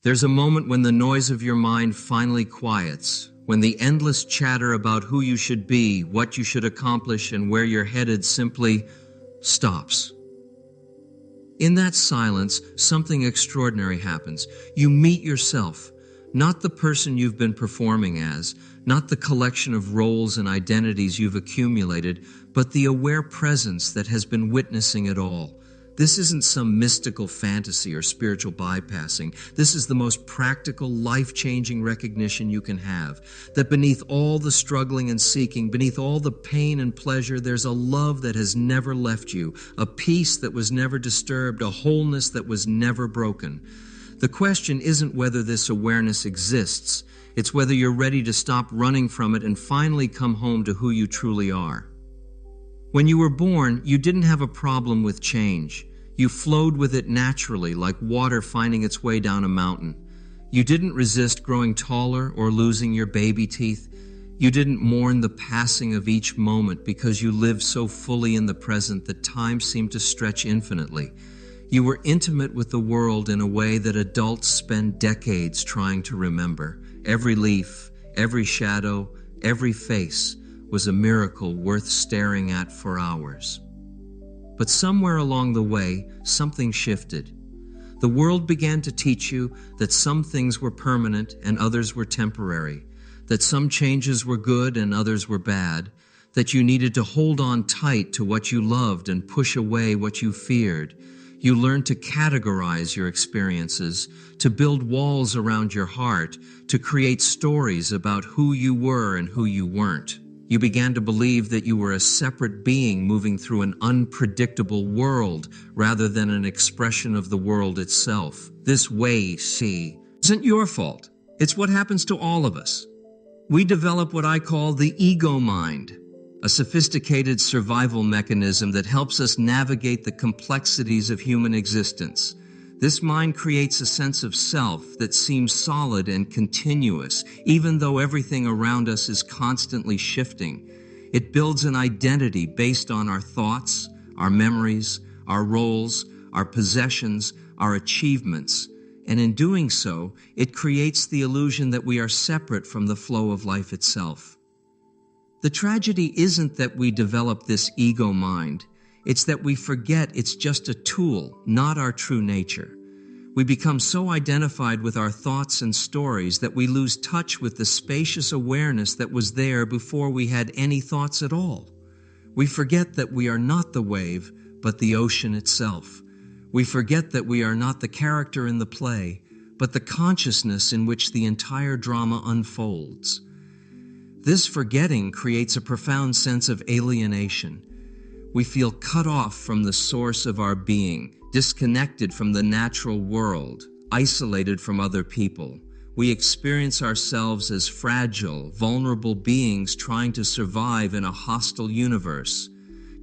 There's a moment when the noise of your mind finally quiets, when the endless chatter about who you should be, what you should accomplish, and where you're headed simply stops. In that silence, something extraordinary happens. You meet yourself, not the person you've been performing as, not the collection of roles and identities you've accumulated, but the aware presence that has been witnessing it all. This isn't some mystical fantasy or spiritual bypassing. This is the most practical, life-changing recognition you can have. That beneath all the struggling and seeking, beneath all the pain and pleasure, there's a love that has never left you, a peace that was never disturbed, a wholeness that was never broken. The question isn't whether this awareness exists. It's whether you're ready to stop running from it and finally come home to who you truly are. When you were born, you didn't have a problem with change. You flowed with it naturally, like water finding its way down a mountain. You didn't resist growing taller or losing your baby teeth. You didn't mourn the passing of each moment because you lived so fully in the present that time seemed to stretch infinitely. You were intimate with the world in a way that adults spend decades trying to remember. Every leaf, every shadow, every face was a miracle worth staring at for hours. But somewhere along the way, something shifted. The world began to teach you that some things were permanent and others were temporary, that some changes were good and others were bad, that you needed to hold on tight to what you loved and push away what you feared. You learned to categorize your experiences, to build walls around your heart, to create stories about who you were and who you weren't. You began to believe that you were a separate being moving through an unpredictable world rather than an expression of the world itself. This way, see, isn't your fault. It's what happens to all of us. We develop what I call the ego mind, a sophisticated survival mechanism that helps us navigate the complexities of human existence. This mind creates a sense of self that seems solid and continuous, even though everything around us is constantly shifting. It builds an identity based on our thoughts, our memories, our roles, our possessions, our achievements. And in doing so, it creates the illusion that we are separate from the flow of life itself. The tragedy isn't that we develop this ego mind. It's that we forget it's just a tool, not our true nature. We become so identified with our thoughts and stories that we lose touch with the spacious awareness that was there before we had any thoughts at all. We forget that we are not the wave, but the ocean itself. We forget that we are not the character in the play, but the consciousness in which the entire drama unfolds. This forgetting creates a profound sense of alienation. We feel cut off from the source of our being, disconnected from the natural world, isolated from other people. We experience ourselves as fragile, vulnerable beings trying to survive in a hostile universe.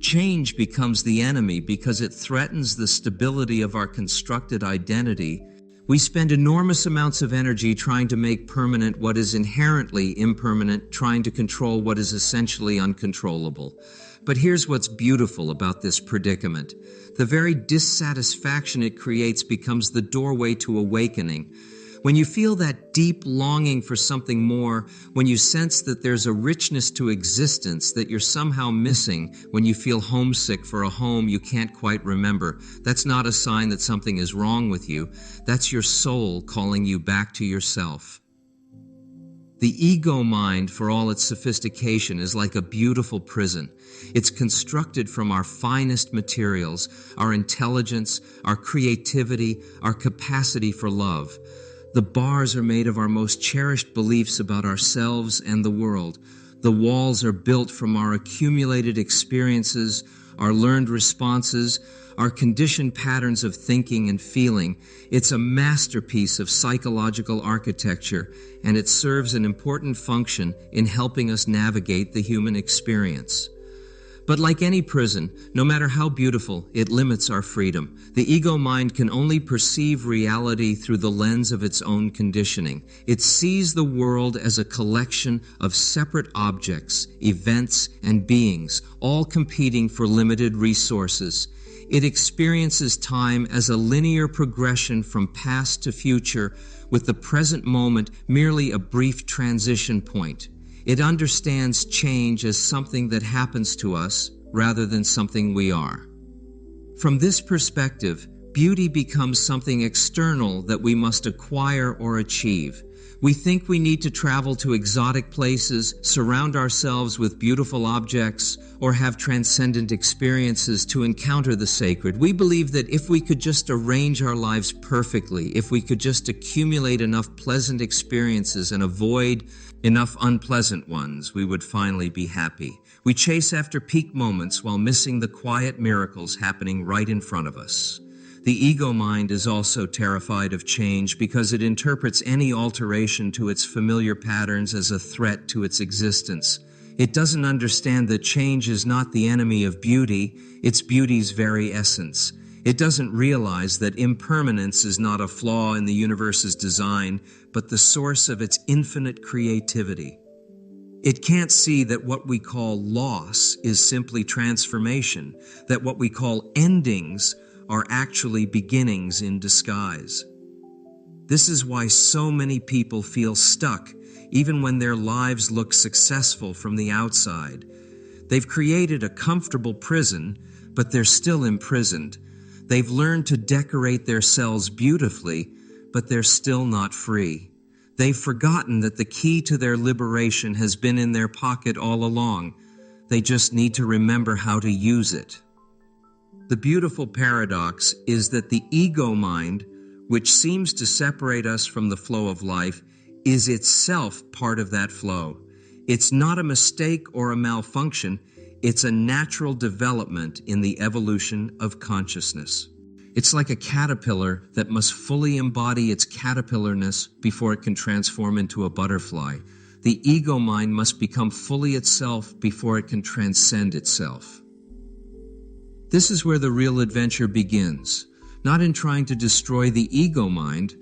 Change becomes the enemy because it threatens the stability of our constructed identity. We spend enormous amounts of energy trying to make permanent what is inherently impermanent, trying to control what is essentially uncontrollable. But here's what's beautiful about this predicament. The very dissatisfaction it creates becomes the doorway to awakening. When you feel that deep longing for something more, when you sense that there's a richness to existence that you're somehow missing, when you feel homesick for a home you can't quite remember, that's not a sign that something is wrong with you. That's your soul calling you back to yourself. The ego mind, for all its sophistication, is like a beautiful prison. It's constructed from our finest materials, our intelligence, our creativity, our capacity for love. The bars are made of our most cherished beliefs about ourselves and the world. The walls are built from our accumulated experiences, our learned responses, our conditioned patterns of thinking and feeling. It's a masterpiece of psychological architecture, and it serves an important function in helping us navigate the human experience. But like any prison, no matter how beautiful, it limits our freedom. The ego mind can only perceive reality through the lens of its own conditioning. It sees the world as a collection of separate objects, events, and beings, all competing for limited resources. It experiences time as a linear progression from past to future, with the present moment merely a brief transition point. It understands change as something that happens to us rather than something we are. From this perspective, beauty becomes something external that we must acquire or achieve. We think we need to travel to exotic places, surround ourselves with beautiful objects, or have transcendent experiences to encounter the sacred. We believe that if we could just arrange our lives perfectly, if we could just accumulate enough pleasant experiences and avoid enough unpleasant ones, we would finally be happy. We chase after peak moments while missing the quiet miracles happening right in front of us. The ego mind is also terrified of change because it interprets any alteration to its familiar patterns as a threat to its existence. It doesn't understand that change is not the enemy of beauty, it's beauty's very essence. It doesn't realize that impermanence is not a flaw in the universe's design, but the source of its infinite creativity. It can't see that what we call loss is simply transformation, that what we call endings are actually beginnings in disguise. This is why so many people feel stuck, even when their lives look successful from the outside. They've created a comfortable prison, but they're still imprisoned. They've learned to decorate their cells beautifully, but they're still not free. They've forgotten that the key to their liberation has been in their pocket all along. They just need to remember how to use it. The beautiful paradox is that the ego mind, which seems to separate us from the flow of life, is itself part of that flow. It's not a mistake or a malfunction, it's a natural development in the evolution of consciousness. It's like a caterpillar that must fully embody its caterpillarness before it can transform into a butterfly. The ego mind must become fully itself before it can transcend itself. This is where the real adventure begins, not in trying to destroy the ego mind,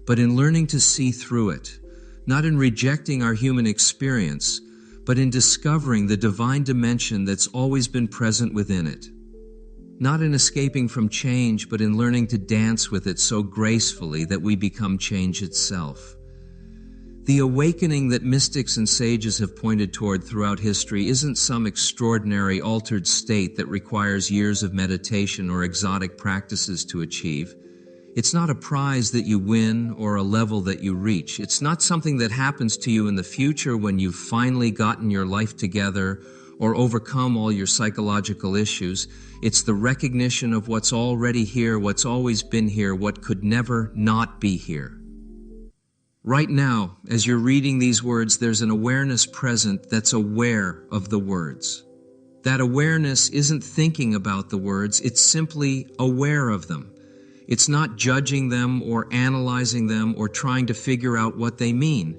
but in learning to see through it, not in rejecting our human experience, but in discovering the divine dimension that's always been present within it. Not in escaping from change, but in learning to dance with it so gracefully that we become change itself. The awakening that mystics and sages have pointed toward throughout history isn't some extraordinary altered state that requires years of meditation or exotic practices to achieve. It's not a prize that you win or a level that you reach. It's not something that happens to you in the future when you've finally gotten your life together or overcome all your psychological issues. It's the recognition of what's already here, what's always been here, what could never not be here. Right now, as you're reading these words, there's an awareness present that's aware of the words. That awareness isn't thinking about the words, it's simply aware of them. It's not judging them or analyzing them or trying to figure out what they mean.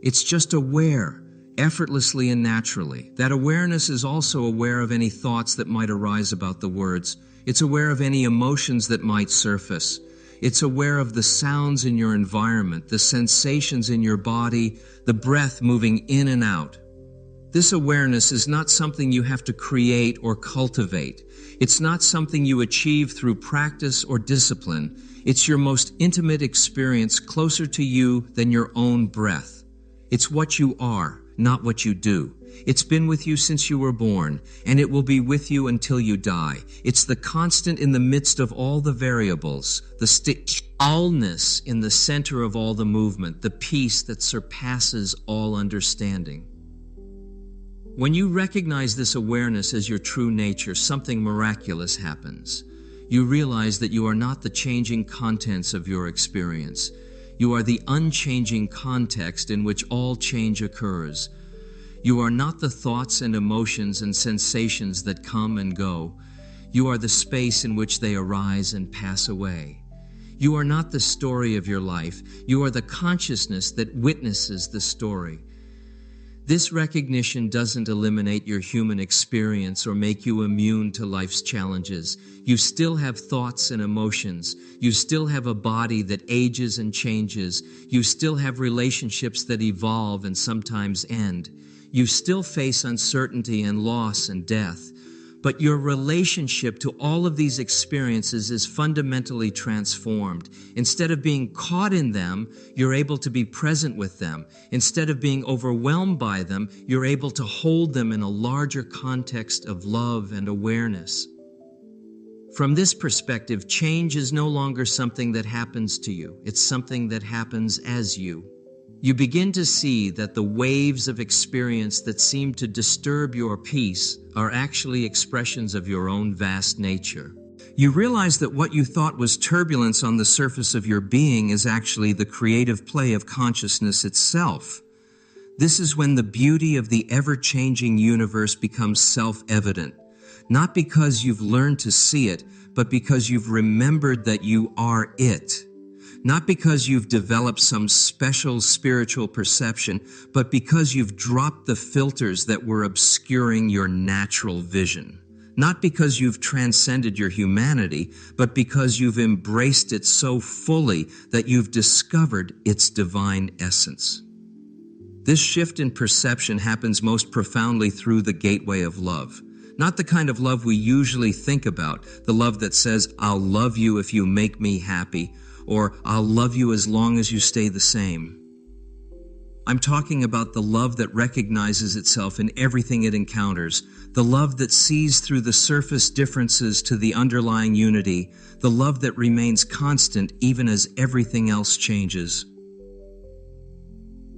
It's just aware, effortlessly and naturally. That awareness is also aware of any thoughts that might arise about the words. It's aware of any emotions that might surface. It's aware of the sounds in your environment, the sensations in your body, the breath moving in and out. This awareness is not something you have to create or cultivate. It's not something you achieve through practice or discipline. It's your most intimate experience, closer to you than your own breath. It's what you are, not what you do. It's been with you since you were born, and it will be with you until you die. It's the constant in the midst of all the variables, the allness in the center of all the movement, the peace that surpasses all understanding. When you recognize this awareness as your true nature, something miraculous happens. You realize that you are not the changing contents of your experience. You are the unchanging context in which all change occurs. You are not the thoughts and emotions and sensations that come and go. You are the space in which they arise and pass away. You are not the story of your life. You are the consciousness that witnesses the story. This recognition doesn't eliminate your human experience or make you immune to life's challenges. You still have thoughts and emotions. You still have a body that ages and changes. You still have relationships that evolve and sometimes end. You still face uncertainty and loss and death. But your relationship to all of these experiences is fundamentally transformed. Instead of being caught in them, you're able to be present with them. Instead of being overwhelmed by them, you're able to hold them in a larger context of love and awareness. From this perspective, change is no longer something that happens to you. It's something that happens as you. You begin to see that the waves of experience that seem to disturb your peace are actually expressions of your own vast nature. You realize that what you thought was turbulence on the surface of your being is actually the creative play of consciousness itself. This is when the beauty of the ever-changing universe becomes self-evident, not because you've learned to see it, but because you've remembered that you are it. Not because you've developed some special spiritual perception, but because you've dropped the filters that were obscuring your natural vision. Not because you've transcended your humanity, but because you've embraced it so fully that you've discovered its divine essence. This shift in perception happens most profoundly through the gateway of love. Not the kind of love we usually think about, the love that says, "I'll love you if you make me happy," or "I'll love you as long as you stay the same." I'm talking about the love that recognizes itself in everything it encounters, the love that sees through the surface differences to the underlying unity, the love that remains constant even as everything else changes.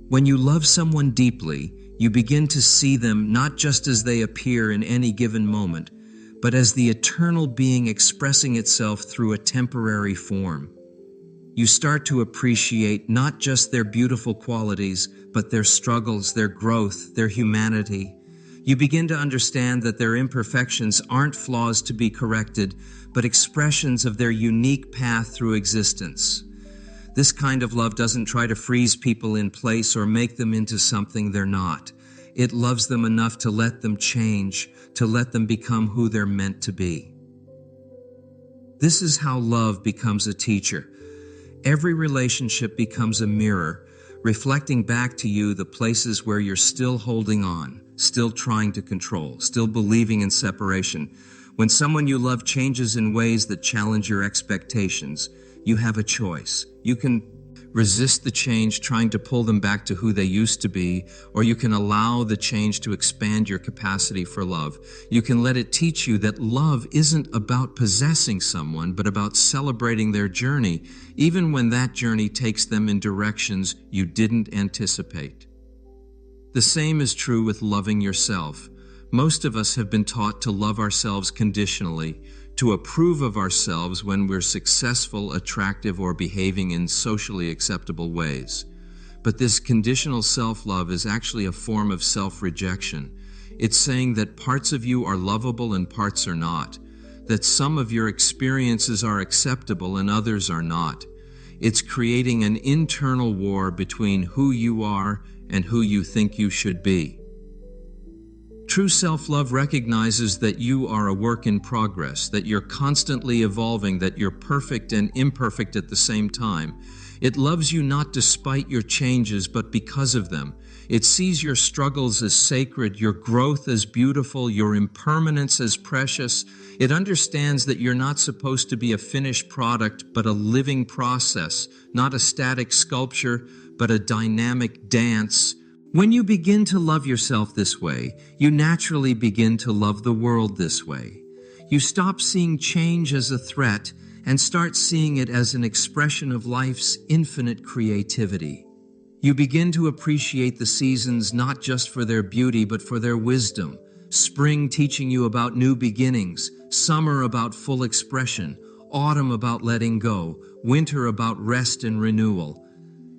When you love someone deeply, you begin to see them not just as they appear in any given moment, but as the eternal being expressing itself through a temporary form. You start to appreciate not just their beautiful qualities, but their struggles, their growth, their humanity. You begin to understand that their imperfections aren't flaws to be corrected, but expressions of their unique path through existence. This kind of love doesn't try to freeze people in place or make them into something they're not. It loves them enough to let them change, to let them become who they're meant to be. This is how love becomes a teacher. Every relationship becomes a mirror, reflecting back to you the places where you're still holding on, still trying to control, still believing in separation. When someone you love changes in ways that challenge your expectations, you have a choice. You can resist the change, trying to pull them back to who they used to be, or you can allow the change to expand your capacity for love. You can let it teach you that love isn't about possessing someone, but about celebrating their journey, even when that journey takes them in directions you didn't anticipate. The same is true with loving yourself. Most of us have been taught to love ourselves conditionally, to approve of ourselves when we're successful, attractive, or behaving in socially acceptable ways. But this conditional self-love is actually a form of self-rejection. It's saying that parts of you are lovable and parts are not, that some of your experiences are acceptable and others are not. It's creating an internal war between who you are and who you think you should be. True self-love recognizes that you are a work in progress, that you're constantly evolving, that you're perfect and imperfect at the same time. It loves you not despite your changes, but because of them. It sees your struggles as sacred, your growth as beautiful, your impermanence as precious. It understands that you're not supposed to be a finished product, but a living process, not a static sculpture, but a dynamic dance. When you begin to love yourself this way, you naturally begin to love the world this way. You stop seeing change as a threat and start seeing it as an expression of life's infinite creativity. You begin to appreciate the seasons not just for their beauty but for their wisdom. Spring teaching you about new beginnings, summer about full expression, autumn about letting go, winter about rest and renewal.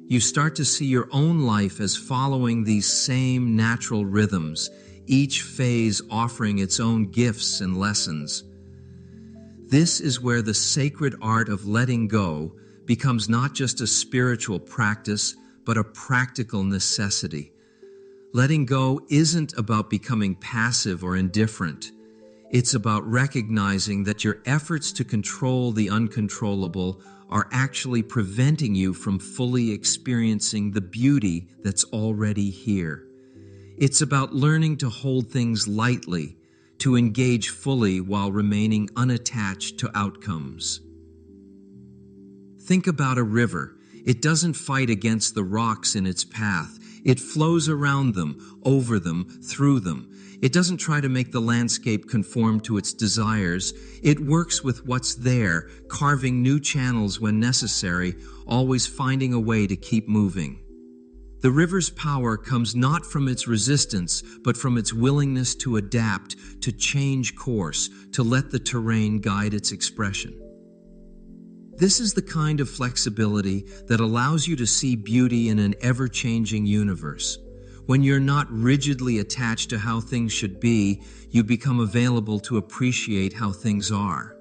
You start to see your own life as following these same natural rhythms, each phase offering its own gifts and lessons. This is where the sacred art of letting go becomes not just a spiritual practice, but a practical necessity. Letting go isn't about becoming passive or indifferent. It's about recognizing that your efforts to control the uncontrollable are actually preventing you from fully experiencing the beauty that's already here. It's about learning to hold things lightly, to engage fully while remaining unattached to outcomes. Think about a river. It doesn't fight against the rocks in its path. It flows around them, over them, through them. It doesn't try to make the landscape conform to its desires. It works with what's there, carving new channels when necessary, always finding a way to keep moving. The river's power comes not from its resistance, but from its willingness to adapt, to change course, to let the terrain guide its expression. This is the kind of flexibility that allows you to see beauty in an ever-changing universe. When you're not rigidly attached to how things should be, you become available to appreciate how things are.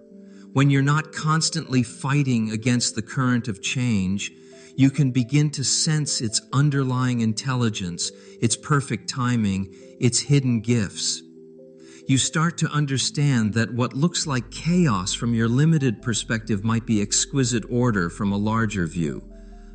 When you're not constantly fighting against the current of change, you can begin to sense its underlying intelligence, its perfect timing, its hidden gifts. You start to understand that what looks like chaos from your limited perspective might be exquisite order from a larger view.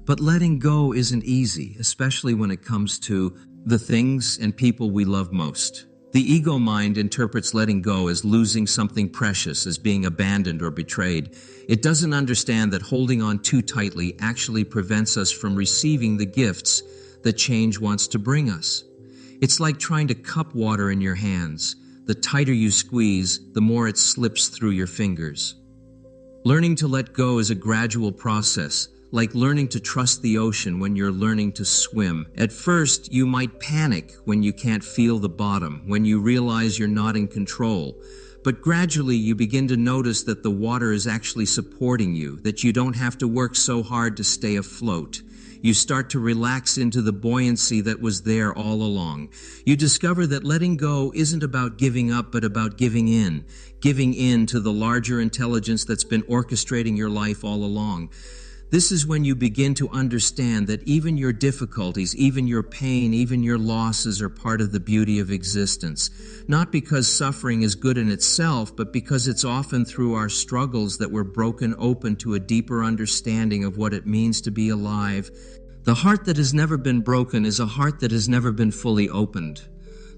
But letting go isn't easy, especially when it comes to the things and people we love most. The ego mind interprets letting go as losing something precious, as being abandoned or betrayed. It doesn't understand that holding on too tightly actually prevents us from receiving the gifts that change wants to bring us. It's like trying to cup water in your hands. The tighter you squeeze, the more it slips through your fingers. Learning to let go is a gradual process, like learning to trust the ocean when you're learning to swim. At first, you might panic when you can't feel the bottom, when you realize you're not in control. But gradually, you begin to notice that the water is actually supporting you, that you don't have to work so hard to stay afloat. You start to relax into the buoyancy that was there all along. You discover that letting go isn't about giving up, but about giving in to the larger intelligence that's been orchestrating your life all along. This is when you begin to understand that even your difficulties, even your pain, even your losses are part of the beauty of existence. Not because suffering is good in itself, but because it's often through our struggles that we're broken open to a deeper understanding of what it means to be alive. The heart that has never been broken is a heart that has never been fully opened.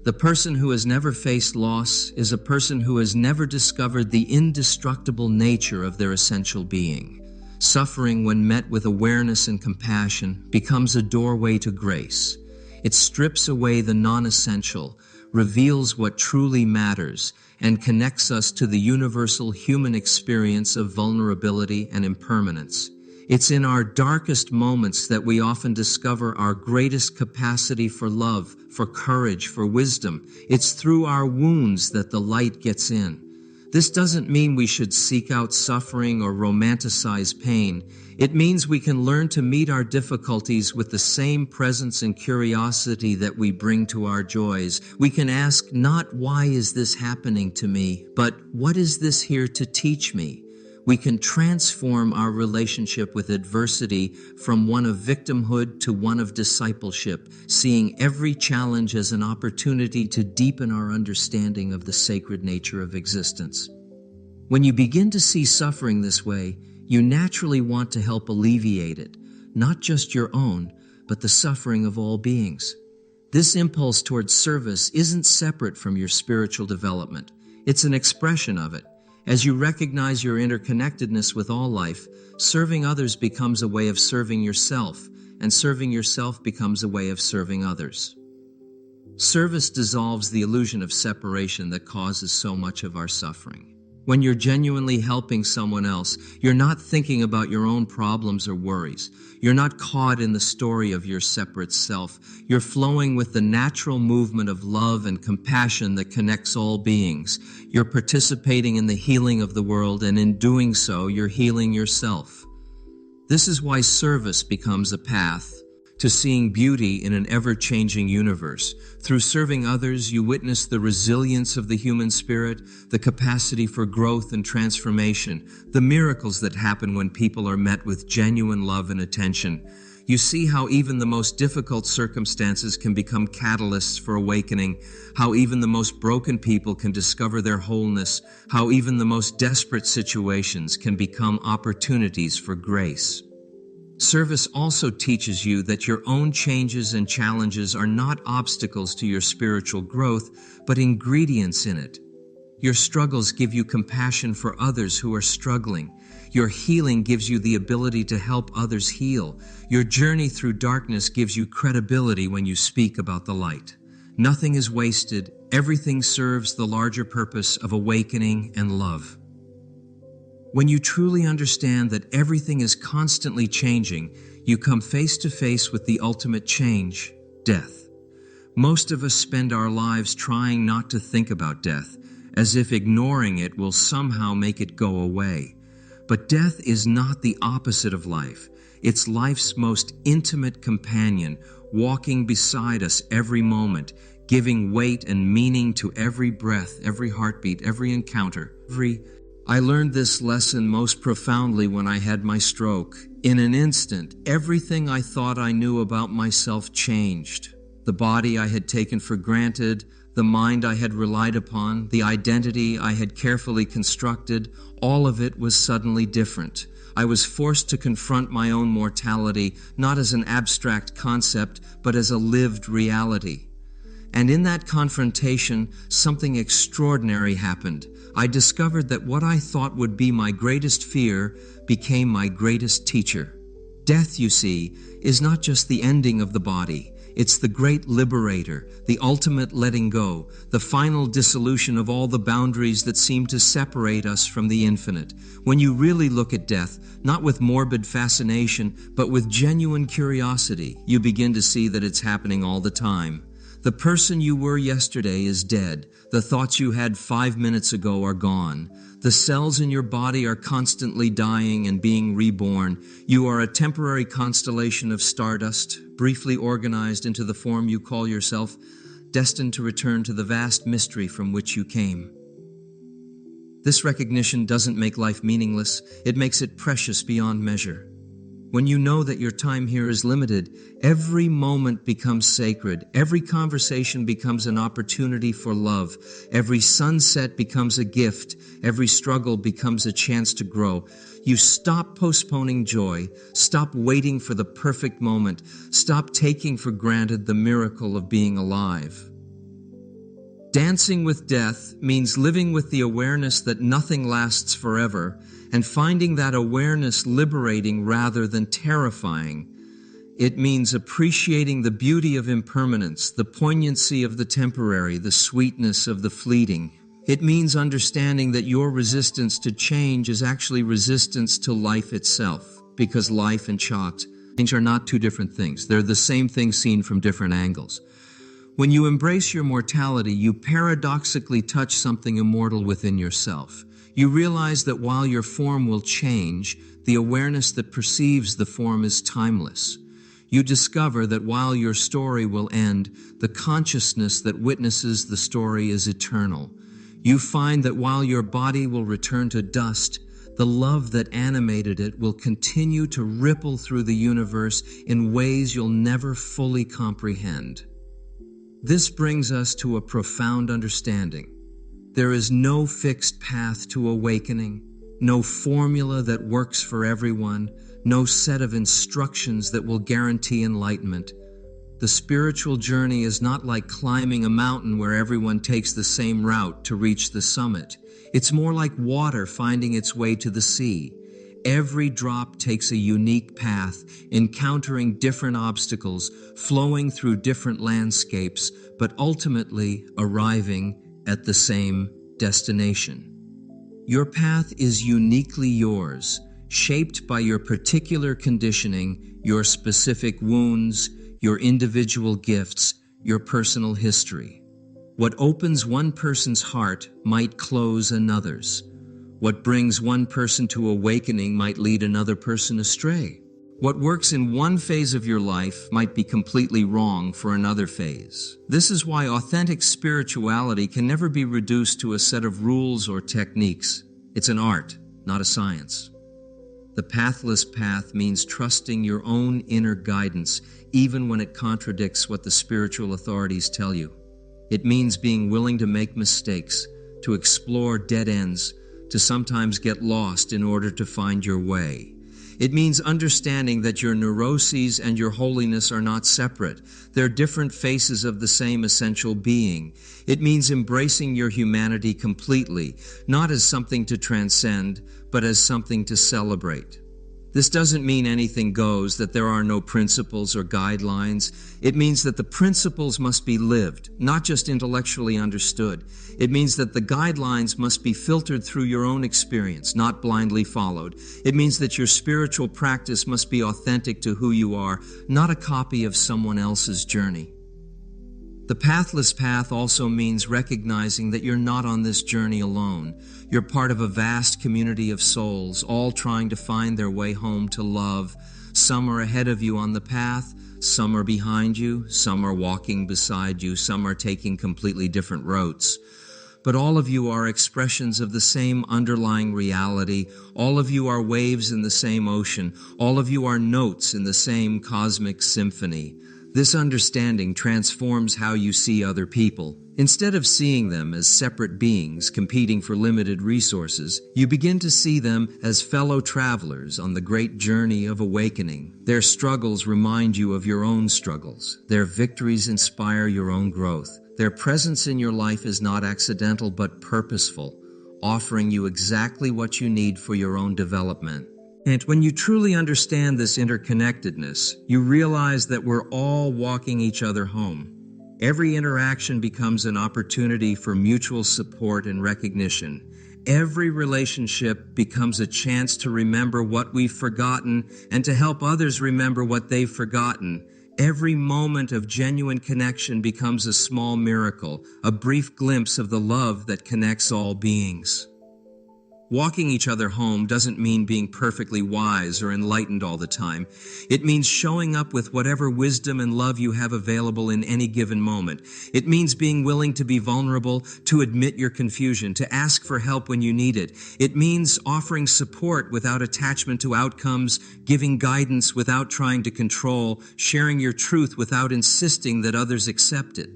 The person who has never faced loss is a person who has never discovered the indestructible nature of their essential being. Suffering, when met with awareness and compassion, becomes a doorway to grace. It strips away the non-essential, reveals what truly matters, and connects us to the universal human experience of vulnerability and impermanence. It's in our darkest moments that we often discover our greatest capacity for love, for courage, for wisdom. It's through our wounds that the light gets in. This doesn't mean we should seek out suffering or romanticize pain. It means we can learn to meet our difficulties with the same presence and curiosity that we bring to our joys. We can ask not why is this happening to me, but what is this here to teach me? We can transform our relationship with adversity from one of victimhood to one of discipleship, seeing every challenge as an opportunity to deepen our understanding of the sacred nature of existence. When you begin to see suffering this way, you naturally want to help alleviate it, not just your own, but the suffering of all beings. This impulse towards service isn't separate from your spiritual development. It's an expression of it. As you recognize your interconnectedness with all life, serving others becomes a way of serving yourself, and serving yourself becomes a way of serving others. Service dissolves the illusion of separation that causes so much of our suffering. When you're genuinely helping someone else, you're not thinking about your own problems or worries. You're not caught in the story of your separate self. You're flowing with the natural movement of love and compassion that connects all beings. You're participating in the healing of the world, and in doing so, you're healing yourself. This is why service becomes a path to seeing beauty in an ever-changing universe. Through serving others, you witness the resilience of the human spirit, the capacity for growth and transformation, the miracles that happen when people are met with genuine love and attention. You see how even the most difficult circumstances can become catalysts for awakening, how even the most broken people can discover their wholeness, how even the most desperate situations can become opportunities for grace. Service also teaches you that your own changes and challenges are not obstacles to your spiritual growth, but ingredients in it. Your struggles give you compassion for others who are struggling. Your healing gives you the ability to help others heal. Your journey through darkness gives you credibility when you speak about the light. Nothing is wasted. Everything serves the larger purpose of awakening and love. When you truly understand that everything is constantly changing, you come face to face with the ultimate change, death. Most of us spend our lives trying not to think about death, as if ignoring it will somehow make it go away. But death is not the opposite of life. It's life's most intimate companion, walking beside us every moment, giving weight and meaning to every breath, every heartbeat, every encounter, I learned this lesson most profoundly when I had my stroke. In an instant, everything I thought I knew about myself changed. The body I had taken for granted, the mind I had relied upon, the identity I had carefully constructed, all of it was suddenly different. I was forced to confront my own mortality, not as an abstract concept, but as a lived reality. And in that confrontation, something extraordinary happened. I discovered that what I thought would be my greatest fear became my greatest teacher. Death, you see, is not just the ending of the body. It's the great liberator, the ultimate letting go, the final dissolution of all the boundaries that seem to separate us from the infinite. When you really look at death, not with morbid fascination, but with genuine curiosity, you begin to see that it's happening all the time. The person you were yesterday is dead. The thoughts you had 5 minutes ago are gone. The cells in your body are constantly dying and being reborn. You are a temporary constellation of stardust, briefly organized into the form you call yourself, destined to return to the vast mystery from which you came. This recognition doesn't make life meaningless. It makes it precious beyond measure. When you know that your time here is limited, every moment becomes sacred. Every conversation becomes an opportunity for love. Every sunset becomes a gift. Every struggle becomes a chance to grow. You stop postponing joy. Stop waiting for the perfect moment. Stop taking for granted the miracle of being alive. Dancing with death means living with the awareness that nothing lasts forever, and finding that awareness liberating rather than terrifying. It means appreciating the beauty of impermanence, the poignancy of the temporary, the sweetness of the fleeting. It means understanding that your resistance to change is actually resistance to life itself, because life and change are not two different things. They're the same thing seen from different angles. When you embrace your mortality, you paradoxically touch something immortal within yourself. You realize that while your form will change, the awareness that perceives the form is timeless. You discover that while your story will end, the consciousness that witnesses the story is eternal. You find that while your body will return to dust, the love that animated it will continue to ripple through the universe in ways you'll never fully comprehend. This brings us to a profound understanding. There is no fixed path to awakening, no formula that works for everyone, no set of instructions that will guarantee enlightenment. The spiritual journey is not like climbing a mountain where everyone takes the same route to reach the summit. It's more like water finding its way to the sea. Every drop takes a unique path, encountering different obstacles, flowing through different landscapes, but ultimately arriving at the same destination. Your path is uniquely yours, shaped by your particular conditioning, your specific wounds, your individual gifts, your personal history. What opens one person's heart might close another's. What brings one person to awakening might lead another person astray. What works in one phase of your life might be completely wrong for another phase. This is why authentic spirituality can never be reduced to a set of rules or techniques. It's an art, not a science. The pathless path means trusting your own inner guidance, even when it contradicts what the spiritual authorities tell you. It means being willing to make mistakes, to explore dead ends, to sometimes get lost in order to find your way. It means understanding that your neuroses and your holiness are not separate. They're different faces of the same essential being. It means embracing your humanity completely, not as something to transcend, but as something to celebrate. This doesn't mean anything goes, that there are no principles or guidelines. It means that the principles must be lived, not just intellectually understood. It means that the guidelines must be filtered through your own experience, not blindly followed. It means that your spiritual practice must be authentic to who you are, not a copy of someone else's journey. The pathless path also means recognizing that you're not on this journey alone. You're part of a vast community of souls, all trying to find their way home to love. Some are ahead of you on the path, some are behind you, some are walking beside you, some are taking completely different routes. But all of you are expressions of the same underlying reality. All of you are waves in the same ocean. All of you are notes in the same cosmic symphony. This understanding transforms how you see other people. Instead of seeing them as separate beings competing for limited resources, you begin to see them as fellow travelers on the great journey of awakening. Their struggles remind you of your own struggles. Their victories inspire your own growth. Their presence in your life is not accidental but purposeful, offering you exactly what you need for your own development. And when you truly understand this interconnectedness, you realize that we're all walking each other home. Every interaction becomes an opportunity for mutual support and recognition. Every relationship becomes a chance to remember what we've forgotten and to help others remember what they've forgotten. Every moment of genuine connection becomes a small miracle, a brief glimpse of the love that connects all beings. Walking each other home doesn't mean being perfectly wise or enlightened all the time. It means showing up with whatever wisdom and love you have available in any given moment. It means being willing to be vulnerable, to admit your confusion, to ask for help when you need it. It means offering support without attachment to outcomes, giving guidance without trying to control, sharing your truth without insisting that others accept it.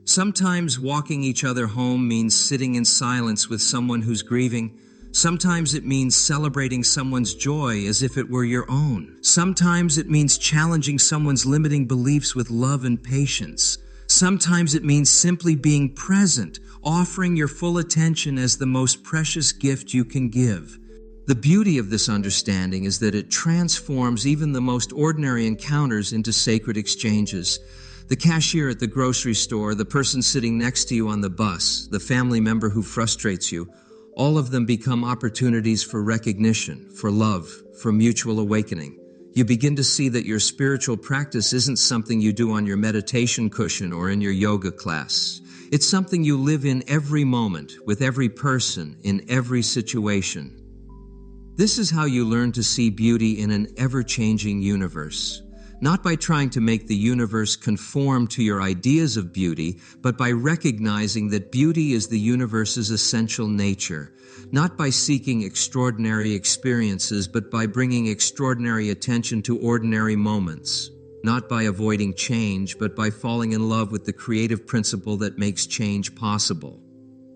Sometimes walking each other home means sitting in silence with someone who's grieving. Sometimes it means celebrating someone's joy as if it were your own. Sometimes it means challenging someone's limiting beliefs with love and patience. Sometimes it means simply being present, offering your full attention as the most precious gift you can give. The beauty of this understanding is that it transforms even the most ordinary encounters into sacred exchanges. The cashier at the grocery store, the person sitting next to you on the bus, the family member who frustrates you, all of them become opportunities for recognition, for love, for mutual awakening. You begin to see that your spiritual practice isn't something you do on your meditation cushion or in your yoga class. It's something you live in every moment, with every person, in every situation. This is how you learn to see beauty in an ever-changing universe. Not by trying to make the universe conform to your ideas of beauty, but by recognizing that beauty is the universe's essential nature. Not by seeking extraordinary experiences, but by bringing extraordinary attention to ordinary moments. Not by avoiding change, but by falling in love with the creative principle that makes change possible.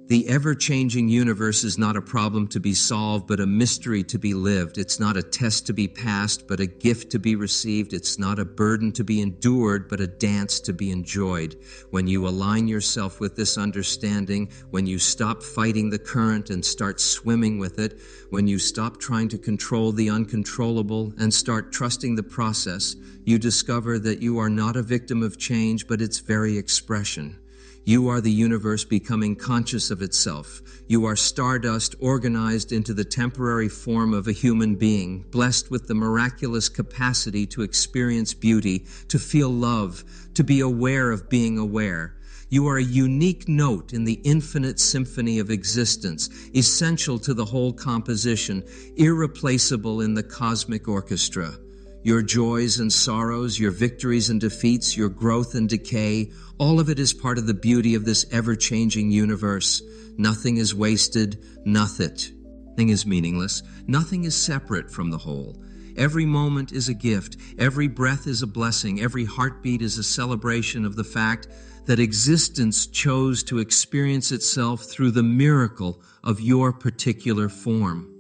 The ever-changing universe is not a problem to be solved, but a mystery to be lived. It's not a test to be passed, but a gift to be received. It's not a burden to be endured, but a dance to be enjoyed. When you align yourself with this understanding, when you stop fighting the current and start swimming with it, when you stop trying to control the uncontrollable and start trusting the process, you discover that you are not a victim of change, but its very expression. You are the universe becoming conscious of itself. You are stardust organized into the temporary form of a human being, blessed with the miraculous capacity to experience beauty, to feel love, to be aware of being aware. You are a unique note in the infinite symphony of existence, essential to the whole composition, irreplaceable in the cosmic orchestra. Your joys and sorrows, your victories and defeats, your growth and decay, all of it is part of the beauty of this ever-changing universe. Nothing is wasted, nothing is meaningless, nothing is separate from the whole. Every moment is a gift, every breath is a blessing, every heartbeat is a celebration of the fact that existence chose to experience itself through the miracle of your particular form.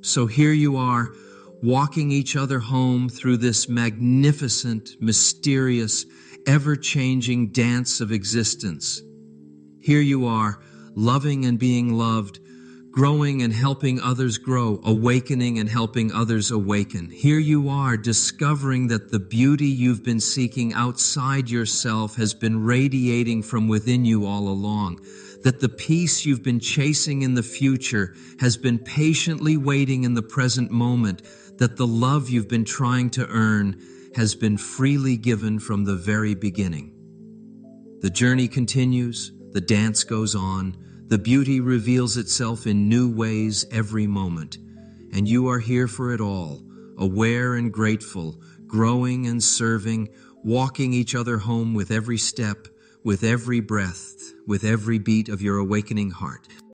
So here you are, walking each other home through this magnificent, mysterious, ever-changing dance of existence. Here you are, loving and being loved, growing and helping others grow, awakening and helping others awaken. Here you are, discovering that the beauty you've been seeking outside yourself has been radiating from within you all along, that the peace you've been chasing in the future has been patiently waiting in the present moment, that the love you've been trying to earn has been freely given from the very beginning. The journey continues, the dance goes on, the beauty reveals itself in new ways every moment, and you are here for it all, aware and grateful, growing and serving, walking each other home with every step, with every breath, with every beat of your awakening heart.